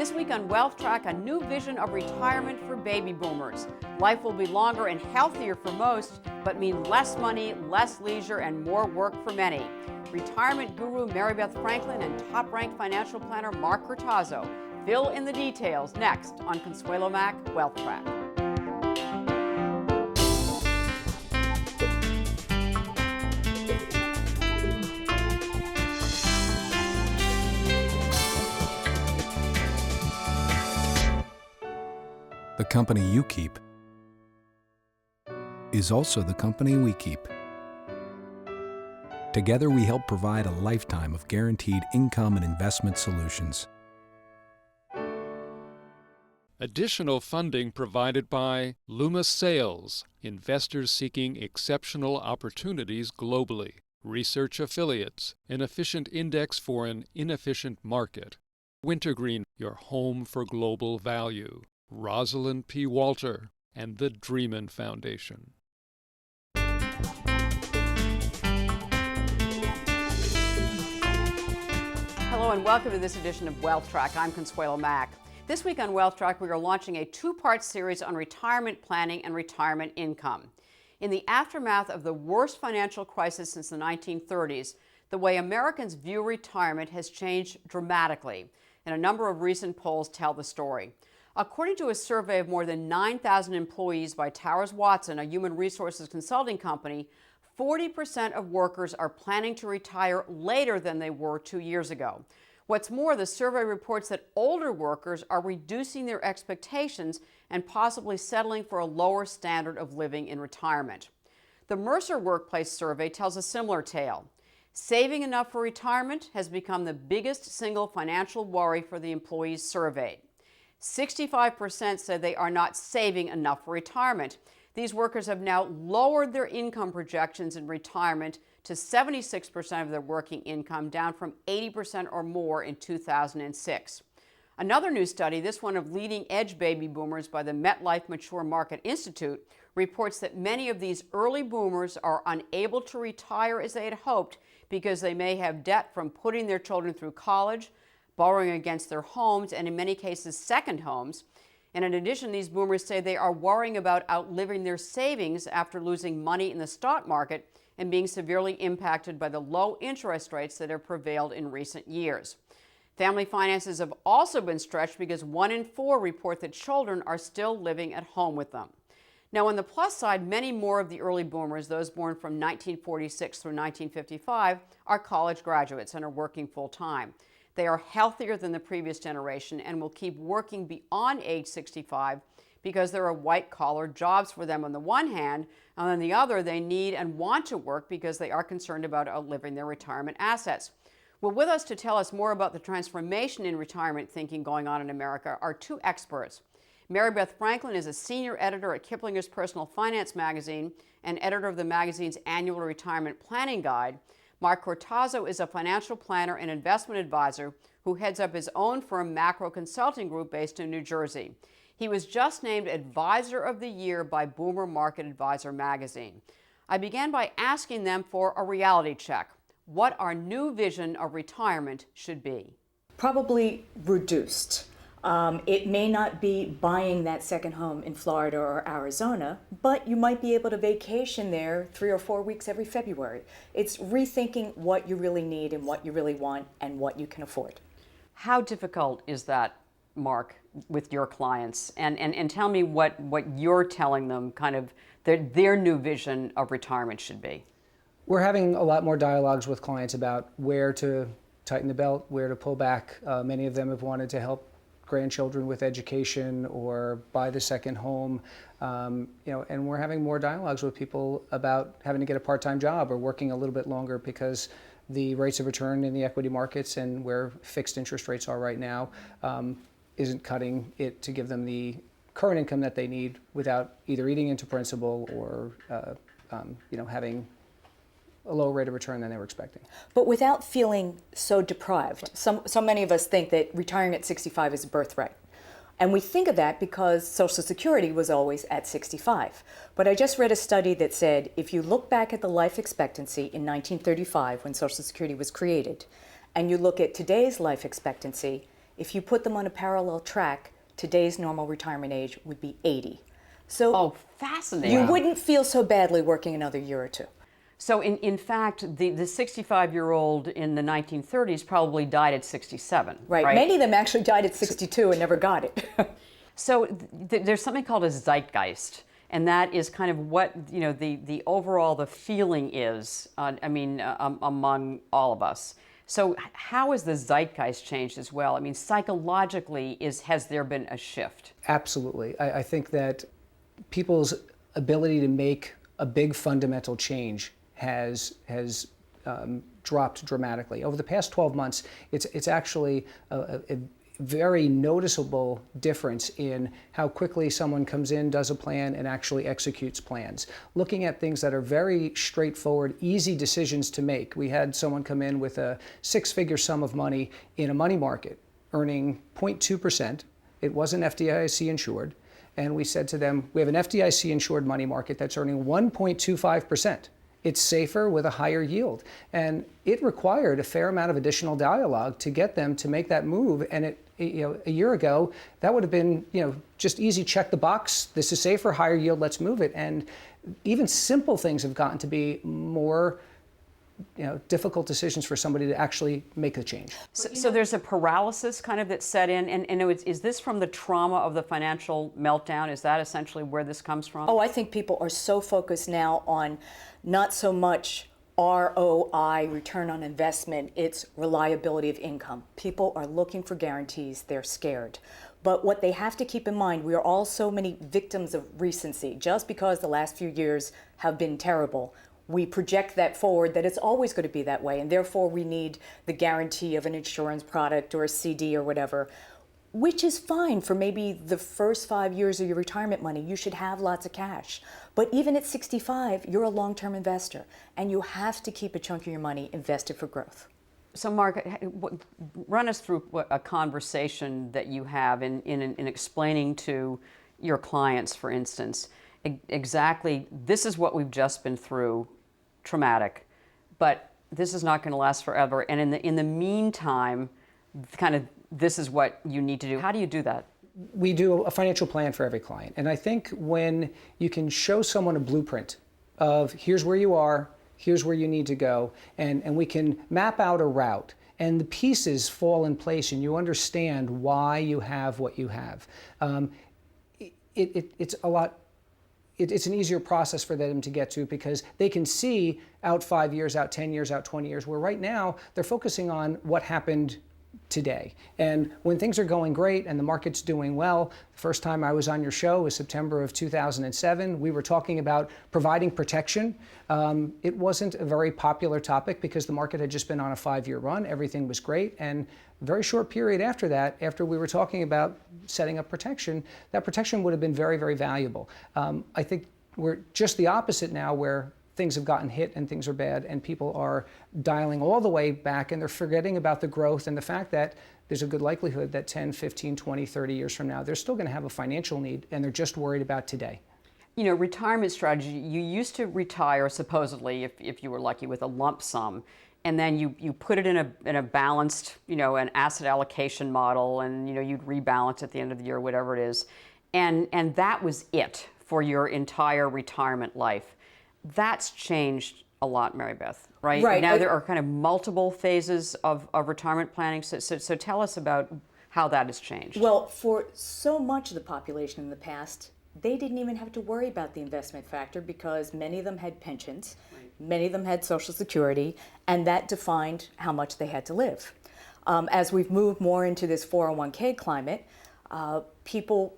This week on Wealth Track, a new vision of retirement for baby boomers. Life will be longer and healthier for most, but mean less money, less leisure, and more work for many. Retirement guru Mary Beth Franklin and top-ranked financial planner Mark Cortazzo fill in the details next on Consuelo Mack Wealth Track. The company you keep is also the company we keep. Together, we help provide a lifetime of guaranteed income and investment solutions. Additional funding provided by Luma Sales, investors seeking exceptional opportunities globally. Research affiliates, an efficient index for an inefficient market. Wintergreen, your home for global value. Rosalind P. Walter and the Dreamin Foundation. Hello and welcome to this edition of Wealth Track. I'm Consuelo Mack. This week on Wealth Track, we are launching a two-part series on retirement planning and retirement income. In the aftermath of the worst financial crisis since the 1930s, the way Americans view retirement has changed dramatically, and a number of recent polls tell the story. According to a survey of more than 9,000 employees by Towers Watson, a human resources consulting company, 40% of workers are planning to retire later than they were 2 years ago. What's more, the survey reports that older workers are reducing their expectations and possibly settling for a lower standard of living in retirement. The Mercer Workplace Survey tells a similar tale. Saving enough for retirement has become the biggest single financial worry for the employees surveyed. 65% said they are not saving enough for retirement. These workers have now lowered their income projections in retirement to 76% of their working income, down from 80% or more in 2006. Another new study, this one of leading edge baby boomers by the MetLife Mature Market Institute, reports that many of these early boomers are unable to retire as they had hoped because they may have debt from putting their children through college, borrowing against their homes, and in many cases, second homes. And in addition, these boomers say they are worrying about outliving their savings after losing money in the stock market and being severely impacted by the low interest rates that have prevailed in recent years. Family finances have also been stretched because 1 in 4 report that children are still living at home with them. Now, on the plus side, many more of the early boomers, those born from 1946 through 1955, are college graduates and are working full-time. They are healthier than the previous generation and will keep working beyond age 65 because there are white-collar jobs for them on the one hand, and on the other, they need and want to work because they are concerned about outliving their retirement assets. Well, with us to tell us more about the transformation in retirement thinking going on in America are two experts. Mary Beth Franklin is a senior editor at Kiplinger's Personal Finance magazine and editor of the magazine's annual retirement planning guide. Mark Cortazzo is a financial planner and investment advisor who heads up his own firm, Macro Consulting Group, based in New Jersey. He was just named Advisor of the Year by Boomer Market Advisor magazine. I began by asking them for a reality check, what our new vision of retirement should be. Probably reduced. It may not be buying that second home in Florida or Arizona, but you might be able to vacation there 3 or 4 weeks every February. It's rethinking what you really need and what you really want and what you can afford. How difficult is that, Mark, with your clients? And tell me what you're telling them kind of their new vision of retirement should be. We're having a lot more dialogues with clients about where to tighten the belt, where to pull back. Many of them have wanted to help grandchildren with education or buy the second home, and we're having more dialogues with people about having to get a part-time job or working a little bit longer because the rates of return in the equity markets and where fixed interest rates are right now isn't cutting it to give them the current income that they need without either eating into principal or having a lower rate of return than they were expecting. But without feeling so deprived. So many of us think that retiring at 65 is a birthright. And we think of that because Social Security was always at 65. But I just read a study that said if you look back at the life expectancy in 1935 when Social Security was created, and you look at today's life expectancy, If you put them on a parallel track, today's normal retirement age would be 80. So Oh, fascinating. you wouldn't feel so badly working another year or two. So in fact, the 65-year-old in the 1930s probably died at 67, Right. Many of them actually died at 62 and never got it. So there's something called a zeitgeist, and that is kind of what, you know, the overall, the feeling is, among all of us. So how has the zeitgeist changed as well? I mean, psychologically, has there been a shift? Absolutely. I think that people's ability to make a big fundamental change has dropped dramatically. Over the past 12 months, it's actually a very noticeable difference in how quickly someone comes in, does a plan, and actually executes plans. Looking at things that are very straightforward, easy decisions to make. We had someone come in with a six-figure sum of money in a money market, earning 0.2%. It wasn't FDIC insured. And we said to them, we have an FDIC insured money market that's earning 1.25%. It's safer with a higher yield. And it required a fair amount of additional dialogue to get them to make that move. And a year ago, that would have been, just easy, check the box. This is safer, higher yield, let's move it. And even simple things have gotten to be more difficult decisions for somebody to actually make a change. So there's a paralysis kind of that set in, and is this from the trauma of the financial meltdown? Is that essentially where this comes from? Oh, I think people are so focused now on not so much ROI, return on investment, it's reliability of income. People are looking for guarantees, they're scared. But what they have to keep in mind, we are all so many victims of recency. Just because the last few years have been terrible, we project that forward, that it's always going to be that way, and therefore we need the guarantee of an insurance product or a CD or whatever, which is fine for maybe the first 5 years of your retirement money. You should have lots of cash. But even at 65, you're a long-term investor, and you have to keep a chunk of your money invested for growth. So Mark, run us through a conversation that you have in explaining to your clients, for instance, exactly, this is what we've just been through, traumatic, but this is not going to last forever. And in the meantime, kind of this is what you need to do. How do you do that? We do a financial plan for every client. And I think when you can show someone a blueprint of here's where you are, here's where you need to go, and we can map out a route, and the pieces fall in place and you understand why you have what you have. It's an easier process for them to get to because they can see out 5 years, out 10 years, out 20 years, where right now they're focusing on what happened today. And when things are going great and the market's doing well, the first time I was on your show was September of 2007. We were talking about providing protection. It wasn't a very popular topic because the market had just been on a 5-year run. Everything was great. And a very short period after that, after we were talking about setting up protection, that protection would have been very, very valuable. I think we're just the opposite now, where things have gotten hit and things are bad and people are dialing all the way back and they're forgetting about the growth and the fact that there's a good likelihood that 10, 15, 20, 30 years from now, they're still going to have a financial need and they're just worried about today. Retirement strategy, you used to retire supposedly, if you were lucky, with a lump sum, and then you put it in a balanced, an asset allocation model, and you'd rebalance at the end of the year, whatever it is, and that was it for your entire retirement life. That's changed a lot, Mary Beth, right? Right. Now there are kind of multiple phases of retirement planning. So tell us about how that has changed. Well, for so much of the population in the past, they didn't even have to worry about the investment factor because many of them had pensions, many of them had Social Security, and that defined how much they had to live. As we've moved more into this 401k climate, people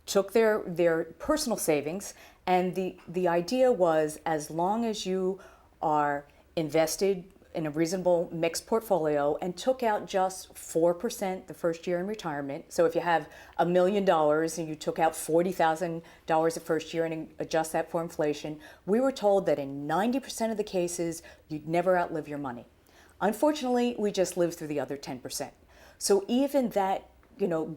took their personal savings, and the idea was, as long as you are invested in a reasonable mixed portfolio and took out just 4% the first year in retirement. So if you have $1 million and you took out $40,000 the first year and adjust that for inflation, we were told that in 90% of the cases, you'd never outlive your money. Unfortunately, we just lived through the other 10%. So even that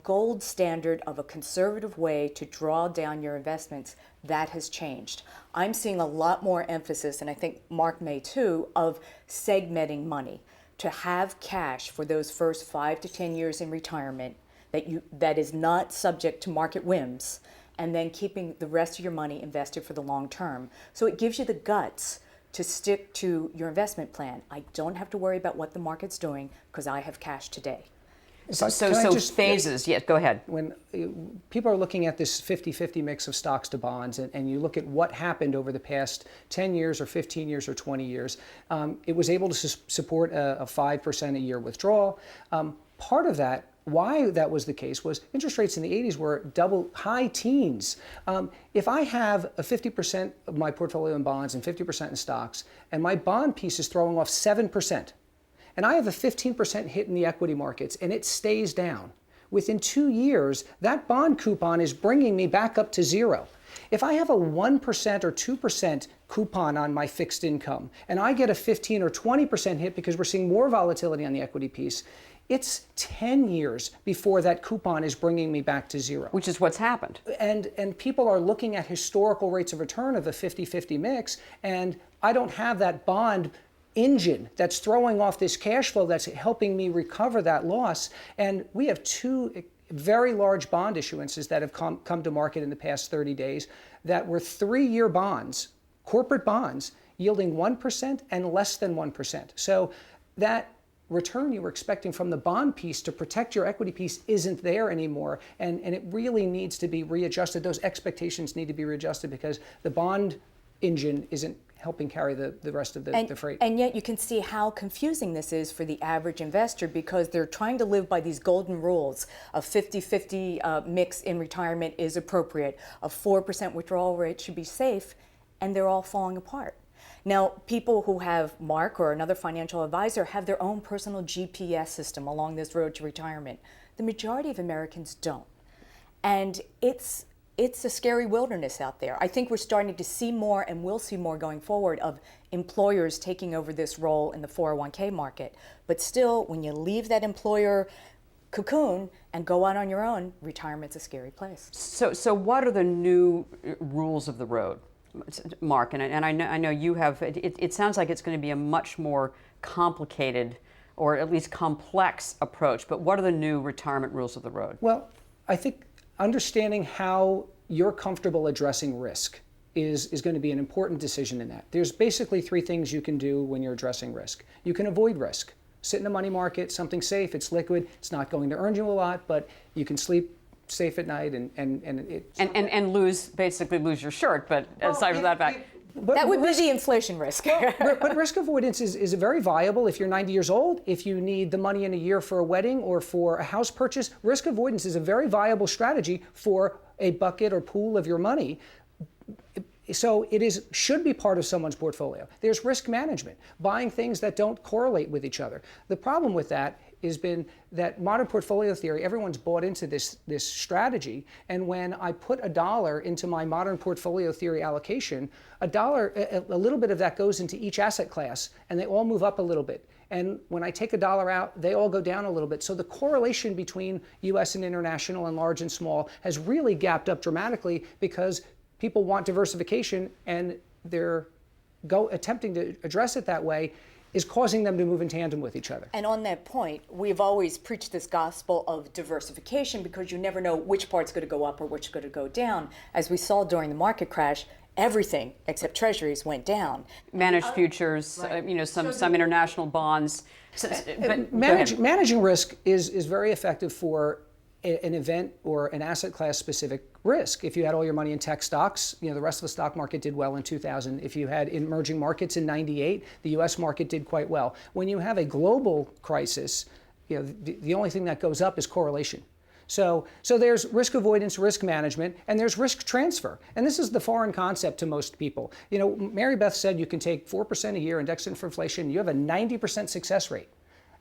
gold standard of a conservative way to draw down your investments, that has changed. I'm seeing a lot more emphasis, and I think Mark may too, of segmenting money. to have cash for those first 5 to 10 years in retirement that is not subject to market whims, and then keeping the rest of your money invested for the long term. So it gives you the guts to stick to your investment plan. I don't have to worry about what the market's doing because I have cash today. So phases, yes, go ahead. When people are looking at this 50-50 mix of stocks to bonds, and you look at what happened over the past 10 years or 15 years or 20 years, it was able to support a 5% a year withdrawal. Part of that, why that was the case, was interest rates in the 80s were high teens. If I have a 50% of my portfolio in bonds and 50% in stocks, and my bond piece is throwing off 7%, and I have a 15% hit in the equity markets, and it stays down, within 2 years, that bond coupon is bringing me back up to zero. If I have a 1% or 2% coupon on my fixed income, and I get a 15 or 20% hit because we're seeing more volatility on the equity piece, it's 10 years before that coupon is bringing me back to zero. Which is what's happened. And people are looking at historical rates of return of a 50-50 mix, and I don't have that bond engine that's throwing off this cash flow that's helping me recover that loss. And we have 2 very large bond issuances that have come to market in the past 30 days that were 3-year bonds, corporate bonds, yielding 1% and less than 1%. So that return you were expecting from the bond piece to protect your equity piece isn't there anymore, and it really needs to be readjusted. Those expectations need to be readjusted because the bond engine isn't helping carry the rest of the freight. And yet you can see how confusing this is for the average investor because they're trying to live by these golden rules. A 50-50 mix in retirement is appropriate. A 4% withdrawal rate should be safe, and they're all falling apart. Now, people who have Mark or another financial advisor have their own personal GPS system along this road to retirement. The majority of Americans don't. And it's a scary wilderness out there. I think we're starting to see more, and we'll see more going forward, of employers taking over this role in the 401k market. But still, when you leave that employer cocoon and go out on your own, retirement's a scary place. So what are the new rules of the road, Mark? And I know you have, it sounds like it's going to be a much more complicated or at least complex approach, but what are the new retirement rules of the road? Well, I think understanding how you're comfortable addressing risk is going to be an important decision in that. There's basically 3 things you can do when you're addressing risk. You can avoid risk. Sit in a money market, something safe, it's liquid, it's not going to earn you a lot, but you can sleep safe at night and basically lose your shirt, but aside from that fact. That would be the inflation risk. But risk avoidance is very viable if you're 90 years old, if you need the money in a year for a wedding or for a house purchase. Risk avoidance is a very viable strategy for a bucket or pool of your money. So it should be part of someone's portfolio. There's risk management, buying things that don't correlate with each other. The problem with that has been that modern portfolio theory, everyone's bought into this strategy, and when I put $1 into my modern portfolio theory allocation, a little bit of that goes into each asset class, and they all move up a little bit. And when I take $1 out, they all go down a little bit. So the correlation between US and international and large and small has really gapped up dramatically because people want diversification, and they're attempting to address it that way is causing them to move in tandem with each other. And on that point, we've always preached this gospel of diversification because you never know which part's going to go up or which is going to go down. As we saw during the market crash, everything except treasuries went down. Managed futures, right. Some international bonds. Managing risk is very effective for an event or an asset class specific risk. If you had all your money in tech stocks, the rest of the stock market did well in 2000. If you had emerging markets in 98, the US market did quite well. When you have a global crisis, the only thing that goes up is correlation. So there's risk avoidance, risk management, and there's risk transfer. And this is the foreign concept to most people. Mary Beth said you can take 4% a year, index it for inflation, you have a 90% success rate.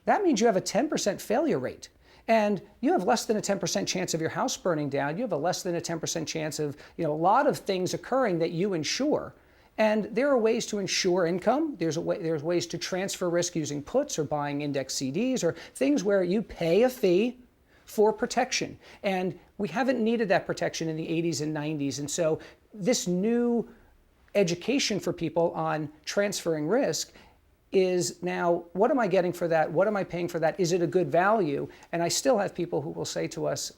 That means you have a 10% failure rate. And you have less than a 10% chance of your house burning down. You have a less than a 10% chance of a lot of things occurring that you insure. And there are ways to insure income. There's ways to transfer risk using puts or buying index CDs or things where you pay a fee for protection. And we haven't needed that protection in the 80s and 90s. And so this new education for people on transferring risk is now, what am I getting for that? What am I paying for that? Is it a good value? And I still have people who will say to us,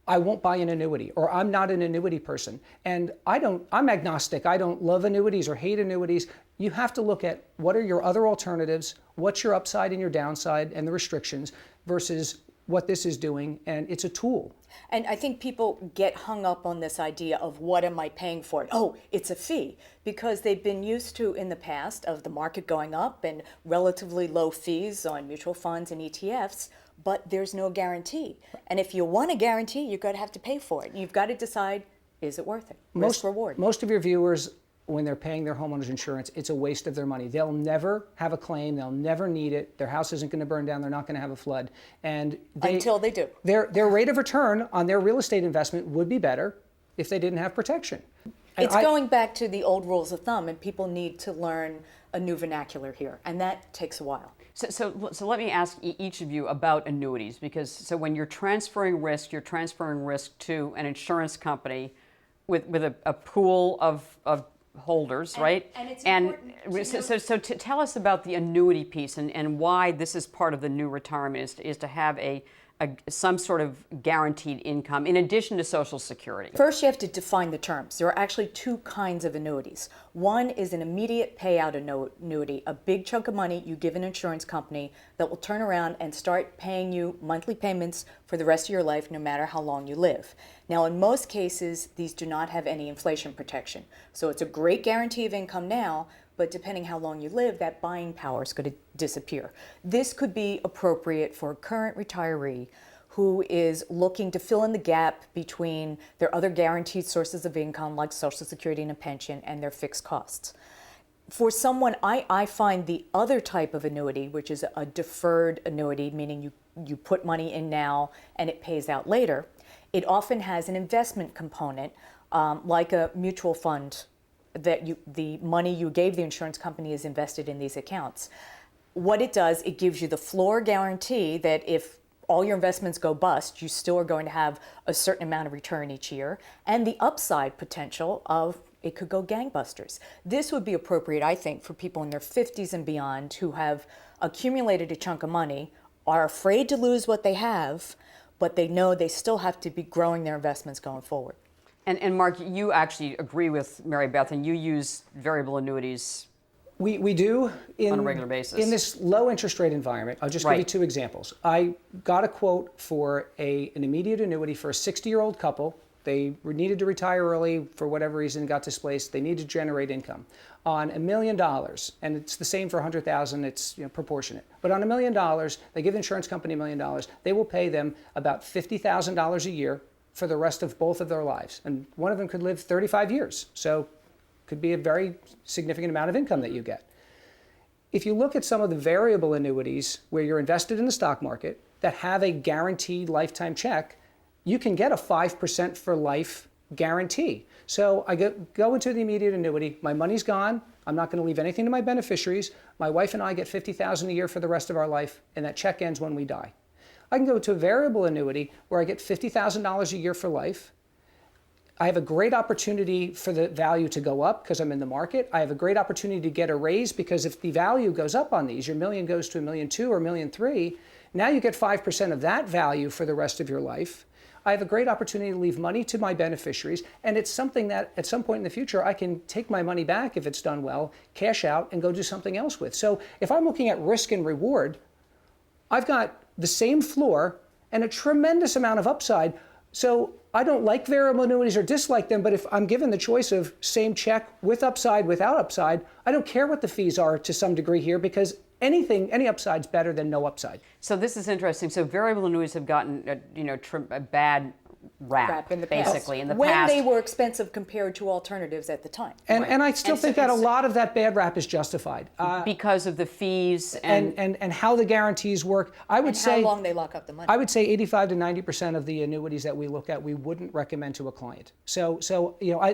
I won't buy an annuity, or I'm not an annuity person. And I'm agnostic. I don't love annuities or hate annuities. You have to look at what are your other alternatives, what's your upside and your downside and the restrictions versus what this is doing, and it's a tool. And I think people get hung up on this idea of what am I paying for it? Oh, it's a fee, because they've been used to in the past of the market going up and relatively low fees on mutual funds and ETFs, but there's no guarantee. And if you want a guarantee, you're going to have to pay for it. You've got to decide, is it worth it? Risk reward. Most of your viewers, when they're paying their homeowner's insurance, it's a waste of their money. They'll never have a claim. They'll never need it. Their house isn't going to burn down. They're not going to have a flood. And until they do. Their rate of return on their real estate investment would be better if they didn't have protection. It's going back to the old rules of thumb, and people need to learn a new vernacular here, and that takes a while. So let me ask each of you about annuities, because when you're transferring risk to an insurance company with a pool of holders, right? And it's important so tell us about the annuity piece and why this is part of the new retirement is to have some sort of guaranteed income in addition to Social Security. First, you have to define the terms. There are actually two kinds of annuities. One is an immediate payout annuity, a big chunk of money you give an insurance company that will turn around and start paying you monthly payments for the rest of your life, no matter how long you live. Now, in most cases, these do not have any inflation protection. So it's a great guarantee of income now, but depending how long you live, that buying power is going to disappear. This could be appropriate for a current retiree who is looking to fill in the gap between their other guaranteed sources of income, like Social Security and a pension, and their fixed costs. For someone, I find the other type of annuity, which is a deferred annuity, meaning you put money in now and it pays out later, it often has an investment component, like a mutual fund, that the money you gave the insurance company is invested in these accounts. What it does, it gives you the floor guarantee that if all your investments go bust, you still are going to have a certain amount of return each year, and the upside potential of it could go gangbusters. This would be appropriate, I think, for people in their 50s and beyond who have accumulated a chunk of money, are afraid to lose what they have, but they know they still have to be growing their investments going forward. And Mark, you actually agree with Mary Beth, and you use variable annuities. We do on a regular basis. In this low interest rate environment. I'll just give you two examples. I got a quote for an immediate annuity for a 60-year-old couple. They needed to retire early for whatever reason, got displaced. They needed to generate income on $1 million, and it's the same for $100,000. It's proportionate. But on $1 million, they give the insurance company $1 million. They will pay them about $50,000 a year for the rest of both of their lives. And one of them could live 35 years. So could be a very significant amount of income that you get. If you look at some of the variable annuities where you're invested in the stock market that have a guaranteed lifetime check, you can get a 5% for life guarantee. So I go into the immediate annuity, my money's gone, I'm not going to leave anything to my beneficiaries, my wife and I get $50,000 a year for the rest of our life, and that check ends when we die. I can go to a variable annuity where I get $50,000 a year for life. I have a great opportunity for the value to go up because I'm in the market. I have a great opportunity to get a raise because if the value goes up on these, your million goes to $1.2 million or $1.3 million, now you get 5% of that value for the rest of your life. I have a great opportunity to leave money to my beneficiaries, and it's something that at some point in the future I can take my money back if it's done well, cash out, and go do something else with. So if I'm looking at risk and reward, I've got the same floor and a tremendous amount of upside. So I don't like variable annuities or dislike them, but if I'm given the choice of same check with upside, without upside, I don't care what the fees are to some degree here because any upside's better than no upside. So this is interesting. So variable annuities have gotten a bad rap in the past. Basically in the when past. They were expensive compared to alternatives at the time. And I still think that a lot of that bad rap is justified. Because of the fees and how the guarantees work. I would say how long they lock up the money. I would say 85 to 90% of the annuities that we look at, we wouldn't recommend to a client. So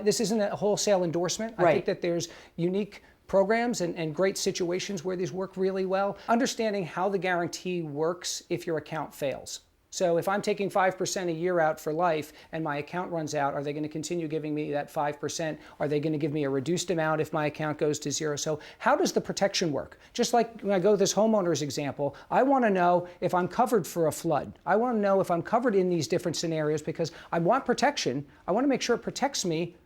this isn't a wholesale endorsement. I think that there's unique programs and great situations where these work really well. Understanding how the guarantee works if your account fails. So if I'm taking 5% a year out for life and my account runs out, are they going to continue giving me that 5%? Are they going to give me a reduced amount if my account goes to zero? So how does the protection work? Just like when I go to this homeowner's example, I want to know if I'm covered for a flood. I want to know if I'm covered in these different scenarios because I want protection. I want to make sure it protects me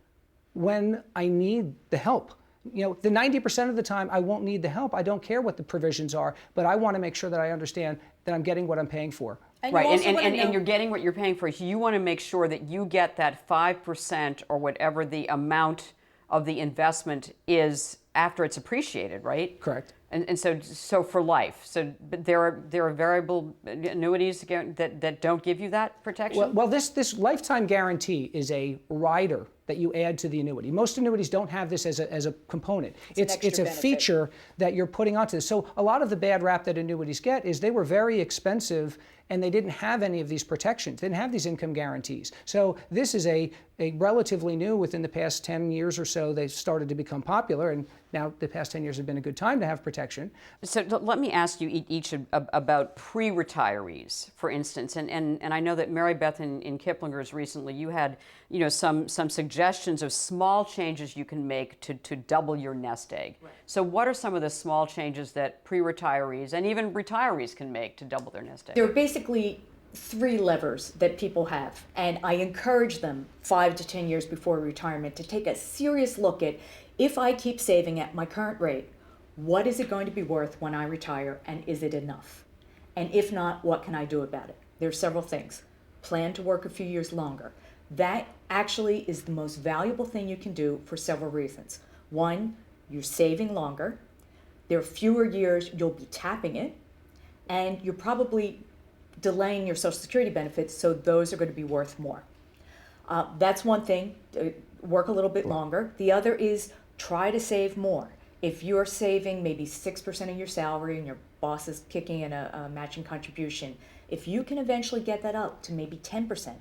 when I need the help. You know, the 90% of the time I won't need the help. I don't care what the provisions are, but I want to make sure that I understand that I'm getting what I'm paying for. And Right, you also wanna and know- you're getting what you're paying for. So you want to make sure that you get that 5% or whatever the amount of the investment is after it's appreciated, right? Correct. And so for life. So but there are variable annuities that don't give you that protection? Well, this lifetime guarantee is a rider that you add to the annuity. Most annuities don't have this as a component. It's extra a benefit. feature that you're putting onto this. So a lot of the bad rap that annuities get is they were very expensive and they didn't have any of these protections. They didn't have these income guarantees. So this is a relatively new, within the past 10 years or so, they started to become popular, and now the past 10 years have been a good time to have protection. So let me ask you each about pre-retirees, for instance, and I know that Mary Beth in Kiplinger's recently, you had some suggestions of small changes you can make to double your nest egg. Right. So what are some of the small changes that pre-retirees and even retirees can make to double their nest egg? There are basically 3 levers that people have, and I encourage them 5 to 10 years before retirement to take a serious look at, if I keep saving at my current rate, what is it going to be worth when I retire, and is it enough? And if not, what can I do about it? There are several things. Plan to work a few years longer. That actually is the most valuable thing you can do for several reasons. One, you're saving longer. There are fewer years you'll be tapping it, and you're probably delaying your Social Security benefits, so those are going to be worth more. That's one thing, work a little bit longer. The other is try to save more. If you're saving maybe 6% of your salary and your boss is kicking in a matching contribution, if you can eventually get that up to maybe 10%,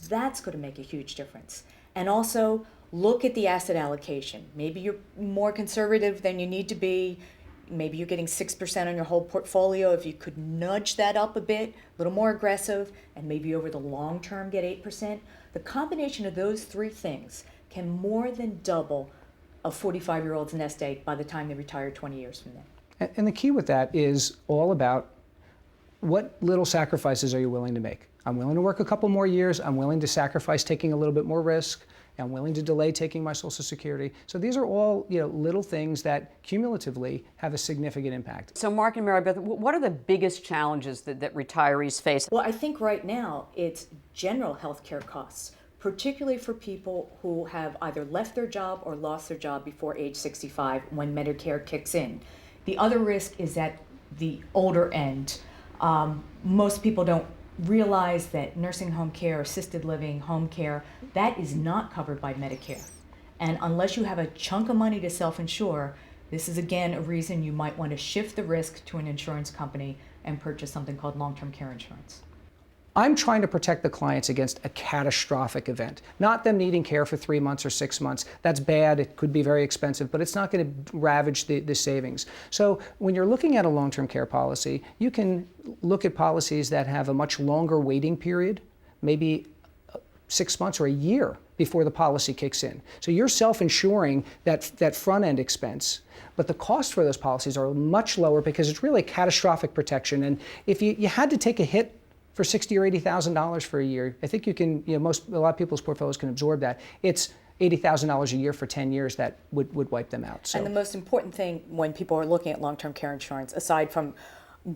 that's going to make a huge difference. And also look at the asset allocation. Maybe you're more conservative than you need to be. Maybe you're getting 6% on your whole portfolio. If you could nudge that up a bit, a little more aggressive, and maybe over the long term get 8%, the combination of those 3 things can more than double a 45-year-old's nest egg by the time they retire 20 years from now. And the key with that is all about what little sacrifices are you willing to make. I'm willing to work a couple more years. I'm willing to sacrifice taking a little bit more risk. I'm willing to delay taking my Social Security. So these are all little things that cumulatively have a significant impact. So Mark and Mary Beth, what are the biggest challenges that retirees face? Well, I think right now it's general health care costs, particularly for people who have either left their job or lost their job before age 65 when Medicare kicks in. The other risk is at the older end. Most people don't realize that nursing home care, assisted living, home care, that is not covered by Medicare. And unless you have a chunk of money to self-insure, this is again a reason you might want to shift the risk to an insurance company and purchase something called long-term care insurance. I'm trying to protect the clients against a catastrophic event, not them needing care for 3 months or 6 months. That's bad. It could be very expensive, but it's not going to ravage the savings. So when you're looking at a long-term care policy, you can look at policies that have a much longer waiting period, maybe 6 months or a year before the policy kicks in. So you're self-insuring that front-end expense, but the cost for those policies are much lower because it's really catastrophic protection. And if you had to take a hit for $60,000 or $80,000 for a year, I think you can, a lot of people's portfolios can absorb that. It's $80,000 a year for 10 years that would wipe them out. So. And the most important thing when people are looking at long-term care insurance, aside from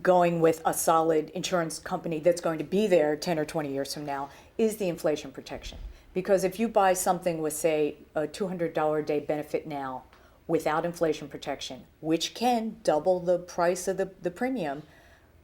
going with a solid insurance company that's going to be there 10 or 20 years from now, is the inflation protection. Because if you buy something with, say, a $200 a day benefit now without inflation protection, which can double the price of the premium,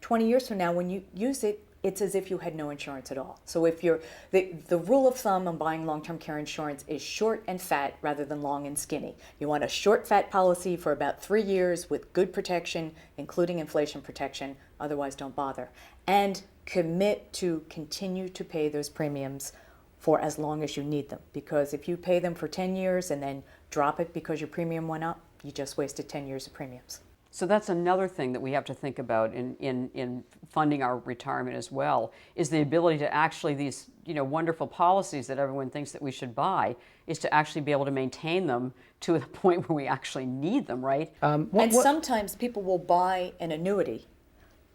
20 years from now when you use it, it's as if you had no insurance at all. So if you're, the rule of thumb on buying long-term care insurance is short and fat rather than long and skinny. You want a short, fat policy for about 3 years with good protection, including inflation protection, otherwise don't bother. And commit to continue to pay those premiums for as long as you need them. Because if you pay them for 10 years and then drop it because your premium went up, you just wasted 10 years of premiums. So that's another thing that we have to think about in funding our retirement as well, is the ability to actually, these wonderful policies that everyone thinks that we should buy, is to actually be able to maintain them to the point where we actually need them, right? And sometimes people will buy an annuity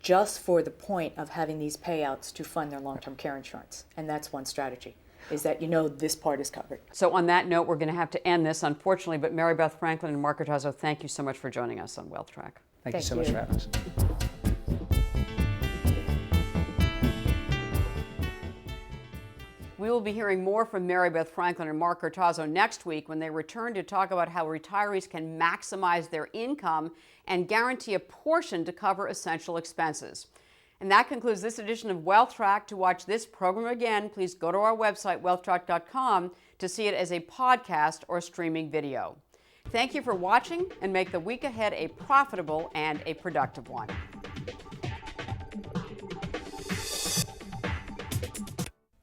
just for the point of having these payouts to fund their long-term care insurance. And that's one strategy, is that this part is covered. So on that note, we're going to have to end this, unfortunately, but Mary Beth Franklin and Mark Cortazzo, thank you so much for joining us on Wealth Track. Thank you so much for having us. We will be hearing more from Mary Beth Franklin and Mark Cortazzo next week when they return to talk about how retirees can maximize their income and guarantee a portion to cover essential expenses. And that concludes this edition of Wealth Track. To watch this program again, please go to our website, wealthtrack.com, to see it as a podcast or streaming video. Thank you for watching, and make the week ahead a profitable and a productive one.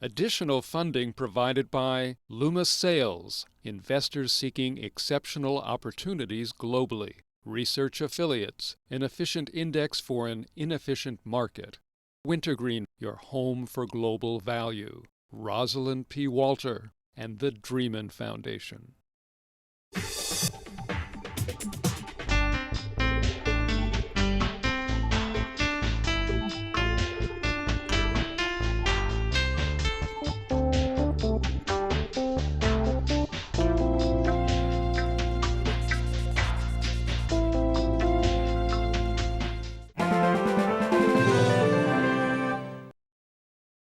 Additional funding provided by Luma Sales, investors seeking exceptional opportunities globally. Research Affiliates, an efficient index for an inefficient market. Wintergreen, your home for global value. Rosalind P. Walter and the Dreamin Foundation.